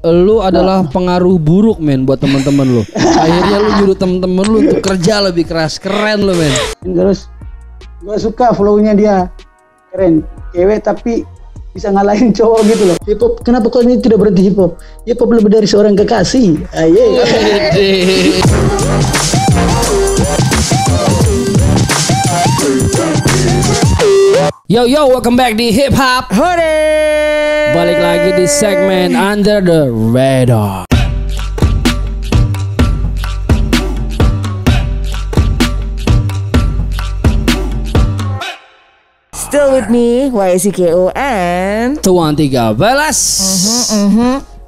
lu adalah pengaruh buruk men buat teman-teman lu. Akhirnya lu nyuruh teman-teman lu untuk kerja lebih keras. Keren lu men. Terus gue suka flow-nya dia. Keren. Cewek tapi bisa ngalahin cowok gitu loh. Hip hop, kenapa kau ini tidak berhenti hip hop? Hip hop lebih dari seorang kekasih. Aye. Yo, welcome back di Hip Hop Hore. Balik lagi di segmen Under the Radar. Still with me, YSKO and Tuan 13.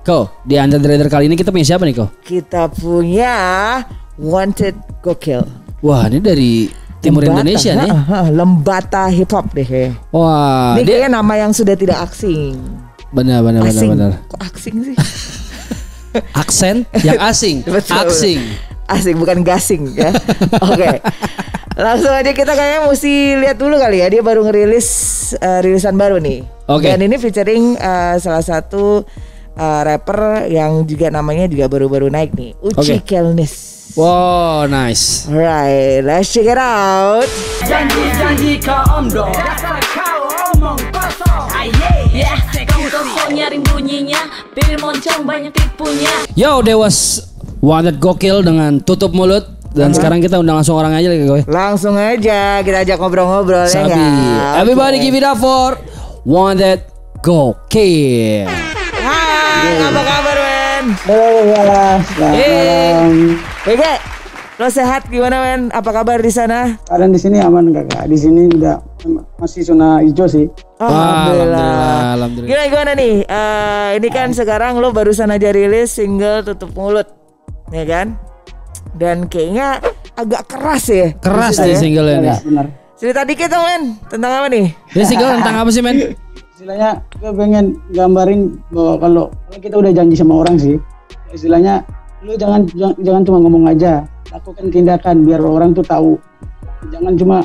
Ko, di Under the Radar kali ini kita punya siapa nih Ko? kita punya Wanted Gokil. Wah, ini dari Timur Indonesia nih. Lembata hip hop deh. Wah, Ini kayaknya nama yang sudah tidak asing. Benar. Kok asing sih? Aksen yang asing. Betul. Asing bukan gasing ya. Oke. Langsung aja kita kayaknya mesti lihat dulu kali ya. Dia baru ngerilis rilisan baru nih. Oke. Dan ini featuring salah satu rapper yang juga namanya juga baru-baru naik nih, Uci Kelnis. Wow, nice. Alright, let's check it out. Janji-janji kau omdong, dasar kau omong kosong. Yeah, kamu kosong nyaring bunyinya, pilih moncong banyak tipunya. Yo, that was Wanted Gokil dengan Tutup Mulut. Dan sekarang kita undang langsung orang aja lagi gue. Langsung aja kita ajak ngobrol-ngobrol ya Sabi. nggak? Everybody give it up for Wanted Gokil. Hai, apa kabar men? Selamat malam. Bege, lo sehat gimana men? Apa kabar di sana? Keadaan di sini aman kakak. Di sini udah masih zona hijau sih. Alhamdulillah. Gimana nih? Ini kan sekarang lo barusan aja rilis single Tutup Mulut, ya kan? Dan kayaknya agak keras ya. Keras nih ya? single-nya nih. Ya, benar. Cerita dikit dong men, tentang apa nih? Ini single tentang apa sih men? Istilahnya gue pengen gambarin bahwa kalau kita udah janji sama orang sih, istilahnya lu jangan cuma ngomong aja, lakukan tindakan biar orang tuh tahu. Jangan cuma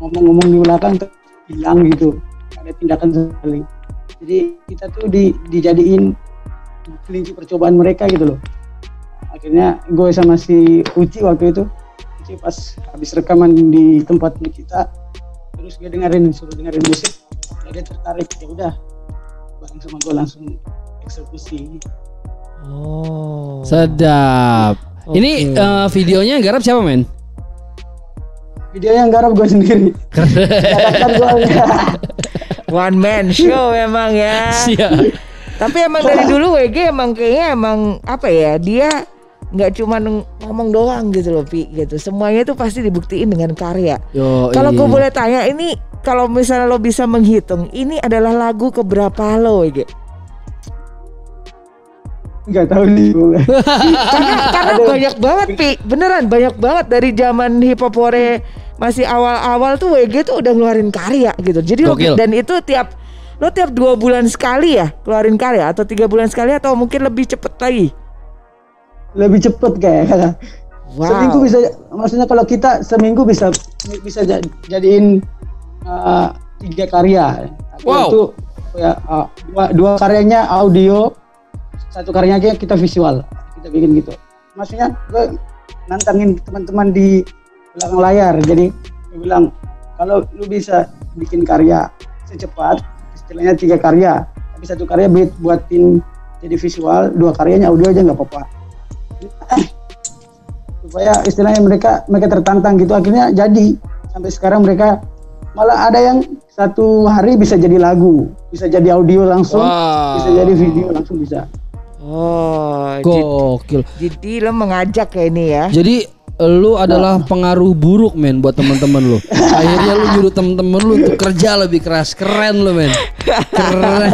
ngomong-ngomong di belakang tuh hilang gitu, ada tindakan sekali. Jadi kita tuh dijadiin kelinci percobaan mereka gitu loh. Akhirnya gue sama si Uci waktu itu, Uci pas habis rekaman di tempatnya kita, terus dia suruh dengerin musik, dia tertarik, ya udah bareng sama gue langsung eksekusi. Oh. Sedap. Ini videonya yang garap siapa men? Video yang garap gue sendiri. Dapatkan gue. One man show memang ya. Siap. Tapi emang dari dulu WG emang kayaknya emang apa ya, dia nggak cuma ngomong doang gitu loh Pi gitu. Semuanya tuh pasti dibuktiin dengan karya. Kalau gue boleh tanya, ini kalau misalnya lo bisa menghitung, ini adalah lagu keberapa lo WG? Nggak tahu nih. Karena banyak banget Pi, beneran banyak banget dari zaman hip hop hore masih awal-awal tuh WG tuh udah ngeluarin karya gitu. Jadi dan itu tiap 2 bulan sekali ya keluarin karya, atau 3 bulan sekali, atau mungkin lebih cepet lagi? Lebih cepet kayak. Wow. Seminggu bisa, maksudnya kalau kita seminggu bisa jadiin 3 karya. Wow. Itu ya dua karyanya audio, 1 karyanya kita visual, kita bikin gitu. Maksudnya gue nantangin teman-teman di belakang layar. Jadi gue bilang kalau lu bisa bikin karya secepat, istilahnya 3 karya, tapi 1 karya buatin jadi visual, 2 karyanya audio aja nggak apa-apa. Supaya istilahnya mereka tertantang gitu, akhirnya jadi. Sampai sekarang mereka malah ada yang 1 hari bisa jadi lagu, bisa jadi audio langsung, bisa jadi video langsung bisa. Oh, Gokil. jadi lo mengajak kayak ini ya. Jadi lu adalah pengaruh buruk men buat teman-teman lu. Akhirnya lu nyuruh teman-teman lu untuk kerja lebih keras. Keren lu men. Keren.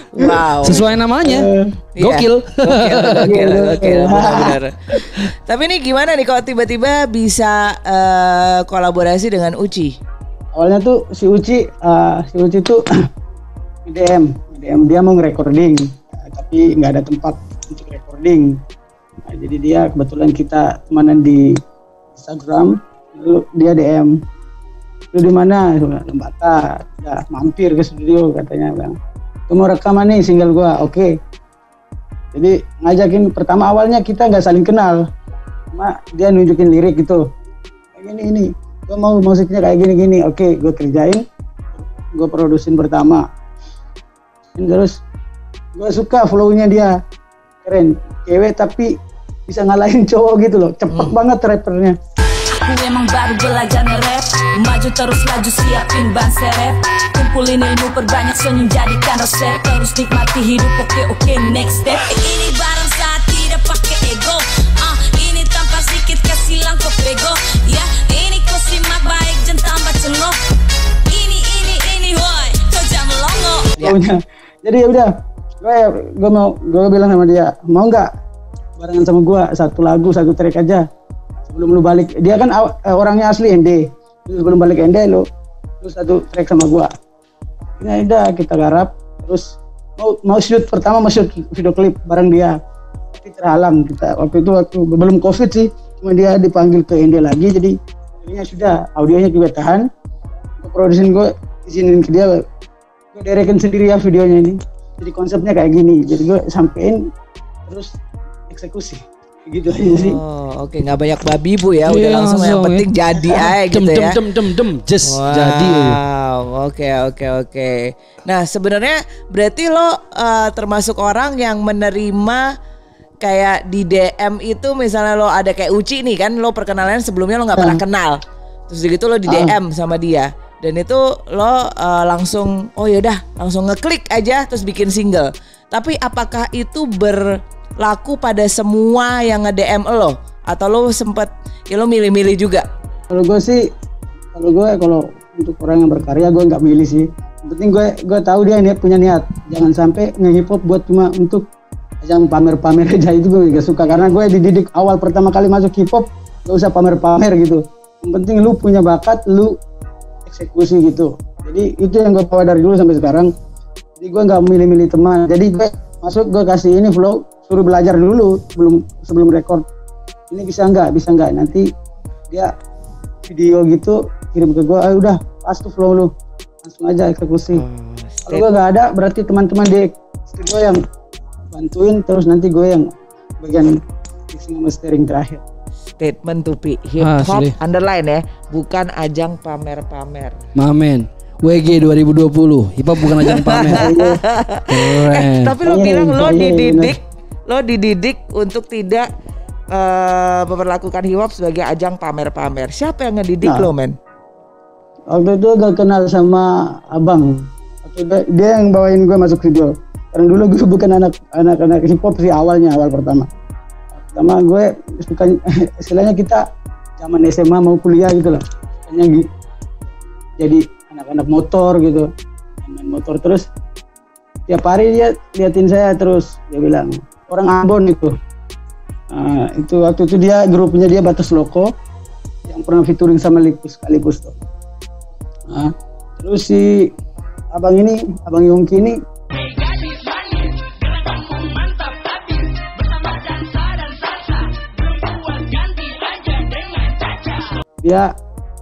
Wow. Sesuai namanya. Gokil. Gokil, benar-benar. Tapi ini gimana nih kalau tiba-tiba bisa kolaborasi dengan Uci? Awalnya tuh si Uci tuh DM dia mau nge-recording, tapi nggak ada tempat untuk recording. Nah, jadi dia kebetulan kita temanan di Instagram, lalu dia DM, lu di mana? Lembata, ya mampir ke studio katanya bang. Lu mau rekaman nih single gua, oke. Jadi ngajakin pertama awalnya kita nggak saling kenal, cuma dia nunjukin lirik gitu. Kayak ini, gue mau musiknya kayak gini. Oke, gue kerjain, gue produsin pertama. Terus gue suka flow-nya dia, keren, cewek tapi bisa ngalahin cowok gitu loh, cepet banget rappernya. Aku emang baru belajar nge-rap, maju terus laju siapin ban serep, kumpulin ilmu perbanyak senyum jadikan resep, terus nikmati hidup oke next step. Ini barang saat tidak pakai ego, ini tanpa sedikit kasih langkah bego, ya ini kau simak baik jangan tambah cengok, ini woi kau jangan melongo. Jadi ya udah, gue bilang sama dia, mau nggak barengan sama gue satu lagu satu track aja. Sebelum lu balik, dia kan orangnya asli ND. Sebelum balik ND lu satu track sama gua. Ini udah kita garap, terus mau shoot pertama mau shoot video klip bareng dia. Tapi terhalang kita waktu belum Covid sih, cuma dia dipanggil ke ND lagi, jadi akhirnya sudah audionya juga tahan. Gua produsin, gua izinin ke dia, gua direkin sendiri ya videonya ini. Jadi konsepnya kayak gini, jadi gua sampein terus eksekusi. Gitu aja sih. Oke, nggak banyak babi bu ya, udah langsung yang penting jadi aja gitu ya. Just jadi. Oke. Nah sebenarnya berarti lo termasuk orang yang menerima kayak di DM itu, misalnya lo ada kayak Uci nih kan, lo perkenalan sebelumnya lo nggak pernah kenal, terus gitu lo di DM sama dia, dan itu lo langsung yaudah langsung ngeklik aja terus bikin single. Tapi apakah itu berlaku pada semua yang nge-DM lo? Atau lo sempet ya lo milih-milih juga? Kalau untuk orang yang berkarya gue nggak milih sih. Yang penting gue tahu dia punya niat. Jangan sampai nge-hip hop buat cuma untuk yang pamer-pamer aja, itu gue gak suka. Karena gue dididik awal pertama kali masuk hip hop gak usah pamer-pamer gitu. Yang penting lu punya bakat, lu eksekusi gitu. Jadi itu yang gue bawa dari dulu sampai sekarang. Jadi gue nggak milih-milih teman. Jadi gue masuk, gue kasih ini flow, suruh belajar dulu sebelum record. Ini bisa nggak nanti dia video gitu kirim ke gue, udah pas tuh flow lu, langsung aja eksekusi. Kalau gue nggak ada, berarti teman-teman di studio yang bantuin, terus nanti gue yang bagian mixing sama mastering terakhir. Statement tuh Pi, hip hop underline ya, bukan ajang pamer-pamer. Mamen. WG 2020, hip hop bukan ajang pamer. Tapi lo bilang lo dididik untuk tidak memperlakukan hip hop sebagai ajang pamer-pamer. Siapa yang ngedidik lo, men? Waktu itu gak kenal sama abang. Dia yang bawain gue masuk video. Karena dulu gue bukan anak hip hop sih awal pertama. Pertama gue suka, istilahnya kita zaman SMA mau kuliah gitu loh. Jadi anak-anak motor gitu, main motor terus tiap hari dia liatin saya, terus dia bilang orang Ambon itu. Itu waktu itu dia grupnya dia Batas Loko yang pernah featuring sama Likus tuh. Terus si abang Yongki ini dia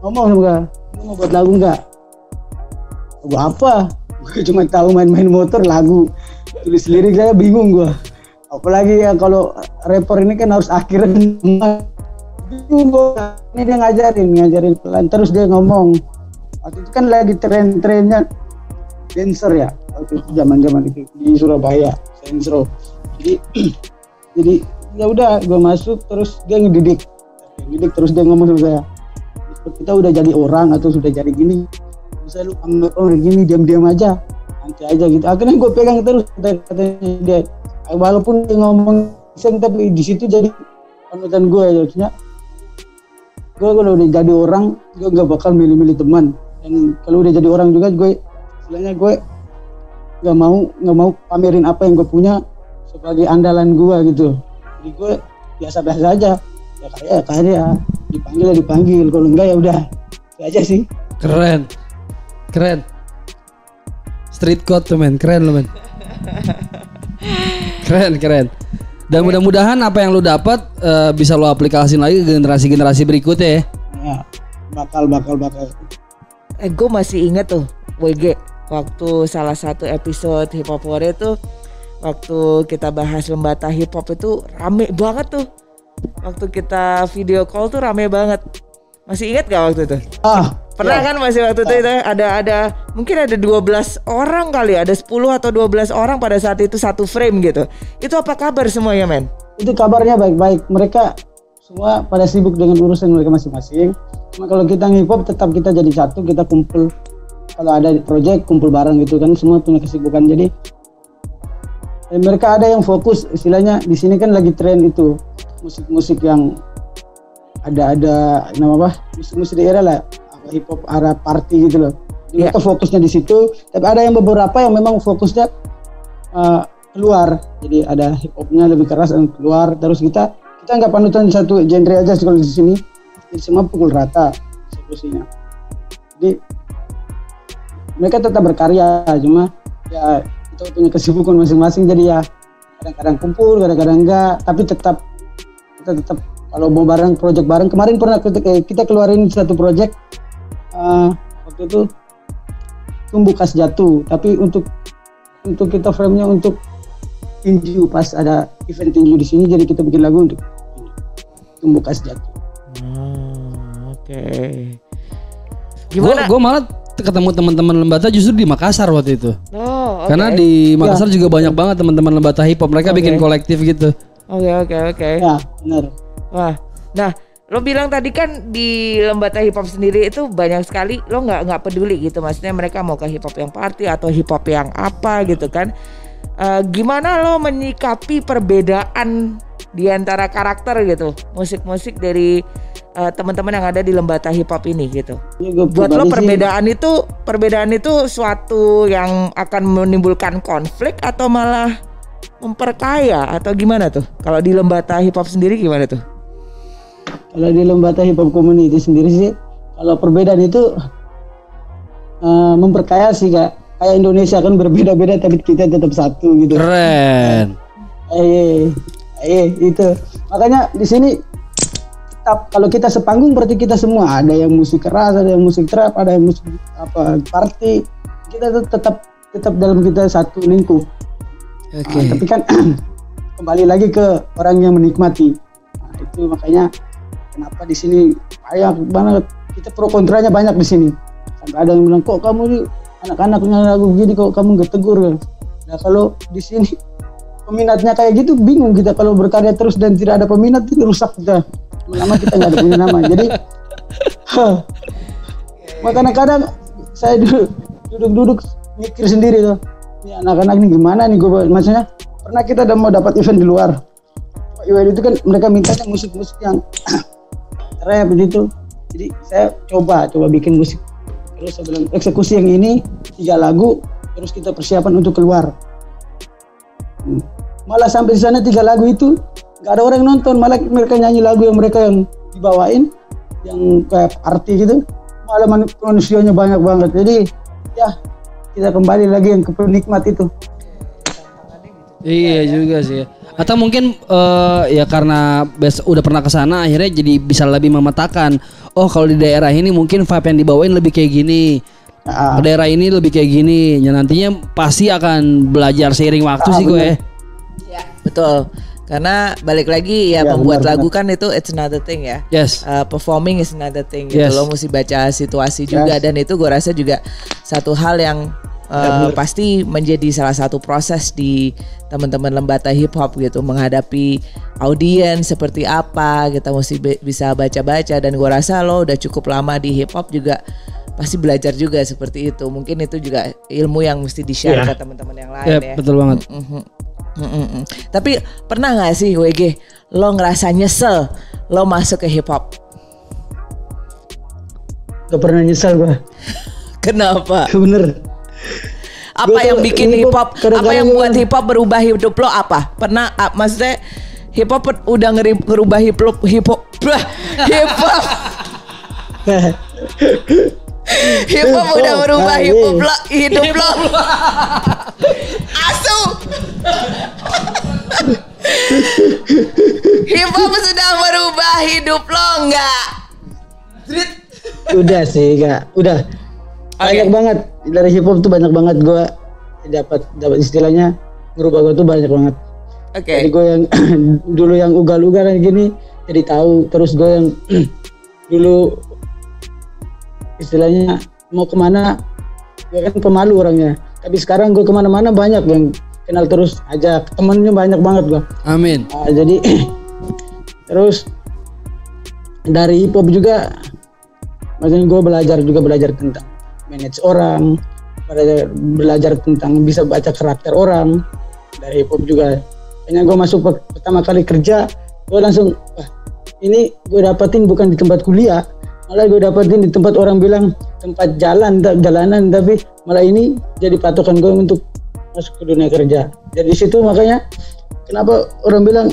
ngomong sama gue, lu mau buat lagu nggak? Gue apa? Gue cuma tahu main-main motor, lagu tulis lirik saya bingung gue. Apalagi ya kalau rapper ini kan harus akhiran bingung gue. Ini dia ngajarin pelan, terus dia ngomong. Waktu itu kan lagi tren-trennya dancer ya, waktu itu zaman itu di Surabaya, Sensro. Jadi ya udah gue masuk, terus dia ngedidik terus dia ngomong sama saya, kita udah jadi orang atau sudah jadi gini, bisa lu ambil gini diam-diam aja, nanti aja gitu. Akhirnya gue pegang terus katanya dia, walaupun dia ngomong iseng tapi di situ jadi panutan gue ya. Maksudnya gue kalau udah jadi orang, gue nggak bakal milih-milih teman, dan kalau udah jadi orang juga gue istilahnya gue nggak mau pamerin apa yang gue punya sebagai andalan gue gitu. Jadi gue biasa-biasa aja, ya karya dipanggil, kalau enggak ya udah itu aja sih. Keren street code tuh men, keren lo men. keren. Dan mudah-mudahan apa yang lo dapat bisa lo aplikasiin lagi ke generasi berikutnya ya. Ya bakal. Gue masih inget tuh WG waktu salah satu episode Hip Hop Warrior tuh waktu kita bahas Lembata Hip Hop itu rame banget tuh. Waktu kita video call tuh rame banget. Masih ingat gak waktu itu? Pernah kan masih waktu itu ada mungkin ada 12 orang kali, ada 10 atau 12 orang pada saat itu satu frame gitu. Itu apa kabar semuanya, men? Itu kabarnya baik-baik. Mereka semua pada sibuk dengan urusan mereka masing-masing. Cuma kalau kita hip hop tetap kita jadi satu, kita kumpul. Kalau ada project kumpul bareng gitu kan, semua punya kesibukan. Jadi mereka ada yang fokus, istilahnya di sini kan lagi tren itu musik-musik yang ada nama apa? Musik-musik daerah lah. Hip hop arah party gitu loh. Jadi mereka fokusnya di situ. Tapi ada yang beberapa yang memang fokusnya keluar. Jadi ada hip hopnya lebih keras dan keluar. Terus kita nggak panutan di satu genre aja kalau di sini. Jadi semua pukul rata eksekusinya. Jadi mereka tetap berkarya, cuma ya kita punya kesibukan masing-masing. Jadi ya kadang-kadang kumpul, kadang-kadang enggak. Tapi kita tetap kalau mau bareng project bareng. Kemarin pernah kita keluarin satu project. Waktu itu Tumbuh Kas Jatuh, tapi untuk kita frame-nya untuk tinju, pas ada event tinju di sini, jadi kita bikin lagu untuk Tumbuh Kas Jatuh. Oke. Gimana? Gue malah ketemu teman-teman Lembata justru di Makassar waktu itu. Okay. Karena di Makassar juga banyak banget teman-teman Lembata Hip Hop, mereka bikin kolektif gitu. Oke. Ya, benar. Wah, nah. Lo bilang tadi kan di Lembata Hip Hop sendiri itu banyak sekali lo nggak peduli gitu, maksudnya mereka mau ke hip hop yang party atau hip hop yang apa gitu kan. Gimana lo menyikapi perbedaan di antara karakter gitu, musik-musik dari teman-teman yang ada di Lembata Hip Hop ini gitu? Buat lo perbedaan itu suatu yang akan menimbulkan konflik atau malah memperkaya atau gimana tuh? Kalau di Lembata Hip Hop sendiri gimana tuh? Kalau di Lembata Hip Hop Community sendiri sih, kalau perbedaan itu memperkaya sih, kayak Indonesia kan berbeda-beda tapi kita tetap satu gitu. Keren. Itu. Makanya di sini tetap kalau kita sepanggung berarti kita semua, ada yang musik keras, ada yang musik trap, ada yang musik party. Kita tetap dalam kita satu lingkup. Oke. Tapi kan kembali lagi ke orang yang menikmati. Itu makanya kenapa di sini banyak banget, kita pro kontranya banyak di sini. Sampai ada yang bilang, kok kamu ini anak-anaknya lagu gini kok kamu gak tegur kan? Nah kalau di sini peminatnya kayak gitu bingung kita, kalau berkarya terus dan tidak ada peminat itu rusak kita. Lama kita nggak ada punya nama. Jadi kadang-kadang saya duduk mikir sendiri tuh, ini anak-anak ini gimana nih gue, maksudnya pernah kita udah mau dapat event di luar. Event itu kan mereka mintanya musik-musik yang rap gitu. Jadi saya coba bikin musik. Terus saya bilang eksekusi yang ini 3 lagu, terus kita persiapan untuk keluar. Malah sampai di sana 3 lagu itu nggak ada orang yang nonton, malah mereka nyanyi lagu yang mereka yang dibawain, yang kayak arti gitu. Malah manusianya banyak banget. Jadi ya kita kembali lagi yang ke penikmat itu. Iya juga sih. Atau mungkin ya karena udah pernah ke sana akhirnya jadi bisa lebih memetakan. Oh kalau di daerah ini mungkin vibe yang dibawain lebih kayak gini. Daerah ini lebih kayak gini. Ya nantinya pasti akan belajar seiring waktu sih gue. Ya betul. Karena balik lagi ya membuat lagu kan itu it's another thing ya. Yes. Performing is another thing gitu. Lo mesti baca situasi juga dan itu gue rasa juga satu hal yang pasti menjadi salah satu proses di teman-teman Lembata Hip Hop gitu, menghadapi audiens seperti apa kita mesti bisa baca-baca, dan gue rasa lo udah cukup lama di hip hop juga pasti belajar juga seperti itu. Mungkin itu juga ilmu yang mesti di-share ke teman-teman yang lain ya. Betul banget. Tapi pernah nggak sih WG lo ngerasa nyesel lo masuk ke hip hop? Gak pernah nyesel gue. Kenapa? Bener. Apa yang bikin hip hop? Apa yang buat hip hop berubah hidup lo apa? Pernah? Maksudnya hip hop udah ngerubah hip hop hip hop udah merubah hidup lo. Asu. Hip hop sudah merubah hidup lo enggak? Udah sih, Kak. Udah. Banyak banget dari hip hop tuh, banyak banget gue dapat istilahnya merubah gue tuh banyak banget. Jadi gue yang dulu yang ugal-ugalan gini jadi tahu, terus gue yang dulu istilahnya mau kemana gue kan pemalu orangnya, tapi sekarang gue kemana-mana banyak yang kenal, terus ajak temennya banyak banget gue. Amin. Jadi terus dari hip hop juga maksudnya gue belajar tentang manage orang, belajar tentang bisa baca karakter orang dari hip hop juga. Kayaknya gue masuk pertama kali kerja, gue langsung ini gue dapetin bukan di tempat kuliah, malah gue dapetin di tempat orang bilang tempat jalanan, tapi malah ini jadi patokan gue untuk masuk ke dunia kerja. Jadi situ makanya kenapa orang bilang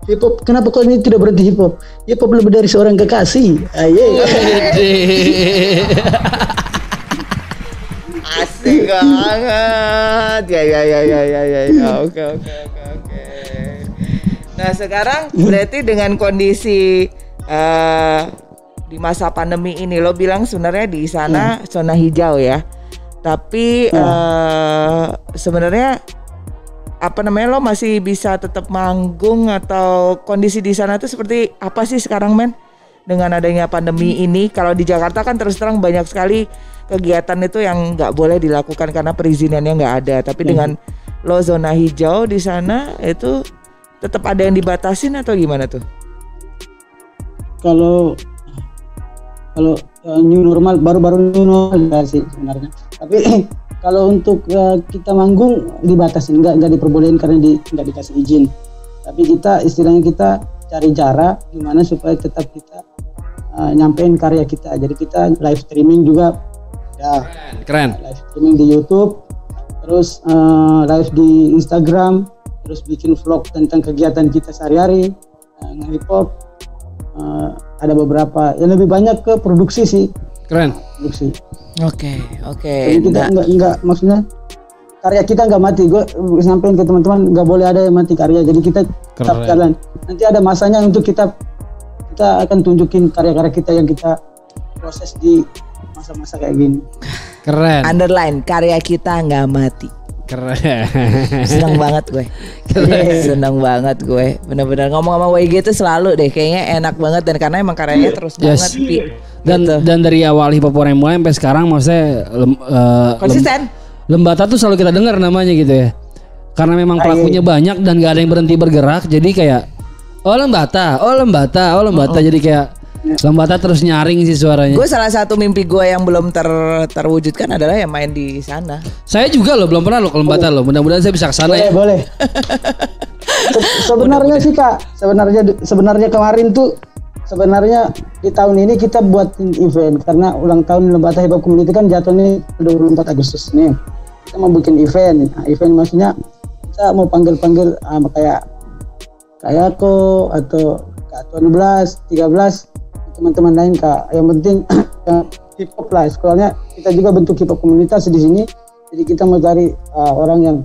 hip hop, kenapa kok ini tidak berhenti hip hop? Hip hop lebih dari seorang kekasih. Asik banget. Ya. Oke. Nah, sekarang berarti dengan kondisi di masa pandemi ini, lo bilang sebenarnya di sana zona hijau ya. Tapi sebenarnya lo masih bisa tetap manggung, atau kondisi di sana tuh seperti apa sih sekarang, men? Dengan adanya pandemi ini, kalau di Jakarta kan terus terang banyak sekali kegiatan itu yang nggak boleh dilakukan karena perizinannya nggak ada. Tapi dengan lo zona hijau di sana itu tetap ada yang dibatasin atau gimana tuh? Kalau new normal, baru-baru new normal sih sebenarnya. Tapi kalau untuk kita manggung dibatasin, nggak diperbolehin karena nggak dikasih izin. Tapi kita istilahnya kita cari cara gimana supaya tetap kita nyampein karya kita. Jadi kita live streaming juga, ya. Keren. Live streaming di YouTube, terus live di Instagram, terus bikin vlog tentang kegiatan kita sehari-hari, hip hop. Ada beberapa yang lebih banyak ke produksi sih. Keren. Produksi. Oke. Jadi kita nggak maksudnya karya kita nggak mati. Gue sampein ke teman-teman nggak boleh ada yang mati karya. Jadi kita tetap jalan. Nanti ada masanya untuk kita akan tunjukin karya-karya kita yang kita proses di masa-masa kayak gini. Keren. Underline, karya kita nggak mati. Keren. Senang banget gue. Senang banget gue. Benar-benar ngomong sama WG itu selalu deh kayaknya enak banget, dan karena emang karyanya terus banget. Dan dari awal hip hop orang mulai sampai sekarang maksudnya konsisten. Lembata tuh selalu kita dengar namanya gitu ya. Karena memang pelakunya banyak dan gak ada yang berhenti bergerak, jadi kayak Lembata. Jadi kayak Lembata terus nyaring sih suaranya. Gue salah satu mimpi gue yang belum terwujudkan adalah yang main di sana. Saya juga loh belum pernah loh ke Lembata loh. Mudah-mudahan saya bisa ke sana ya. Boleh. Sebenarnya sih Kak, sebenarnya kemarin tuh di tahun ini kita buatin event karena ulang tahun Lembata Hip Hop Community kan jatuhnya 24 Agustus nih. Kita mau bikin event. Nah, event maksudnya kita mau panggil kayak aku atau Kak 12, 13 teman-teman lain Kak, yang penting hip hop lah. Soalnya kita juga bentuk hip hop komunitas di sini, jadi kita mau cari orang yang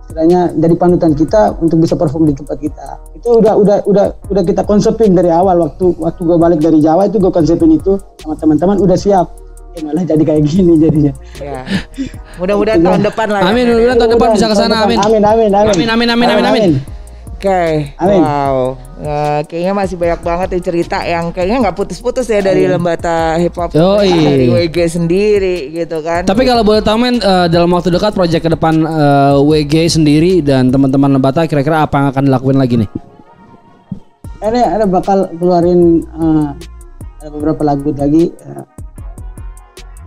istilahnya jadi panutan kita untuk bisa perform di tempat kita. Itu udah kita konsepin dari awal, waktu gue balik dari Jawa itu gue konsepin itu sama teman-teman, udah siap. Malah jadi kayak gini jadinya. Ya. Mudah-mudahan tahun depan lah. Amin, mudah-mudahan tahun depan bisa ke sana. Amin. Amin. Oke. Wow. Kayaknya masih banyak banget nih cerita yang kayaknya nggak putus-putus ya dari Lembata Hip Hop, dari WG sendiri gitu kan. Tapi kalau boleh tahu men, dalam waktu dekat proyek ke depan WG sendiri dan teman-teman Lembata kira-kira apa yang akan dilakuin lagi nih? Ada bakal keluarin ada beberapa lagu lagi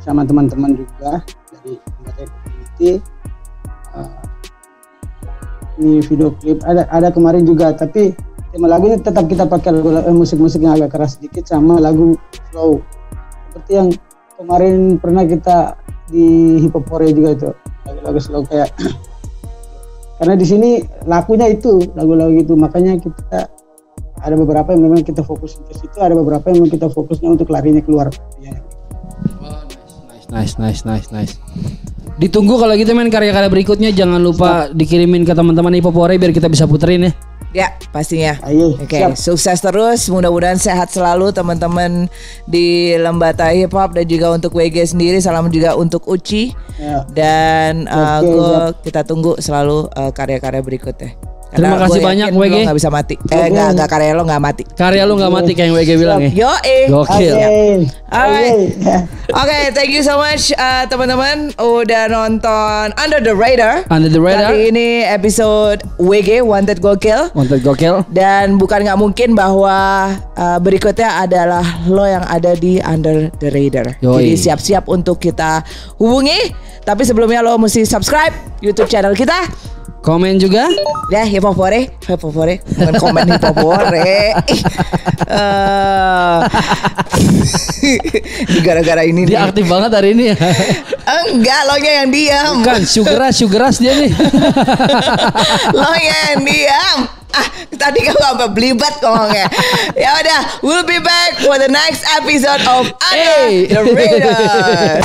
sama teman-teman juga dari Lembata Community. Ini video klip ada kemarin juga, tapi tema lagunya tetap kita pakai musik-musik yang agak keras sedikit sama lagu slow seperti yang kemarin pernah kita di Hip Hop Korea juga itu lagu-lagu slow kayak karena di sini lakunya itu lagu-lagu itu, makanya kita ada beberapa yang memang kita fokus ke situ, ada beberapa yang memang kita fokusnya untuk larinya keluar. Nice. Ditunggu kalau gitu men karya-karya berikutnya, jangan lupa dikirimin ke teman-teman Hip Hop Warrior biar kita bisa puterin ya. Ya, pastinya. Oke, sukses terus. Mudah-mudahan sehat selalu teman-teman di Lembata Hip Hop dan juga untuk WG sendiri. Salam juga untuk Uci. Ya. Dan kita tunggu selalu karya-karya berikutnya. Terima kasih banyak WG. Lo gak bisa mati. Enggak, karya lo gak mati. Karya lo gak mati kayak yang WG bilang ya. Gokil. Alright. Oke, thank you so much teman-teman udah nonton Under the Radar. Kali ini episode WG Wanted Gokil. Dan bukan gak mungkin bahwa berikutnya adalah lo yang ada di Under the Radar. Jadi siap-siap untuk kita hubungi. Tapi sebelumnya lo mesti subscribe YouTube channel kita. Komen juga ya, hipopore bukan komen hipopore. Gara-gara ini dia aktif banget hari ini ya. Enggak, lo yang diam. Bukan, sugeras dia nih. Lo yang diam. Tadi kamu apa belibet ngomongnya. Ya udah, we'll be back for the next episode of Under the Radar.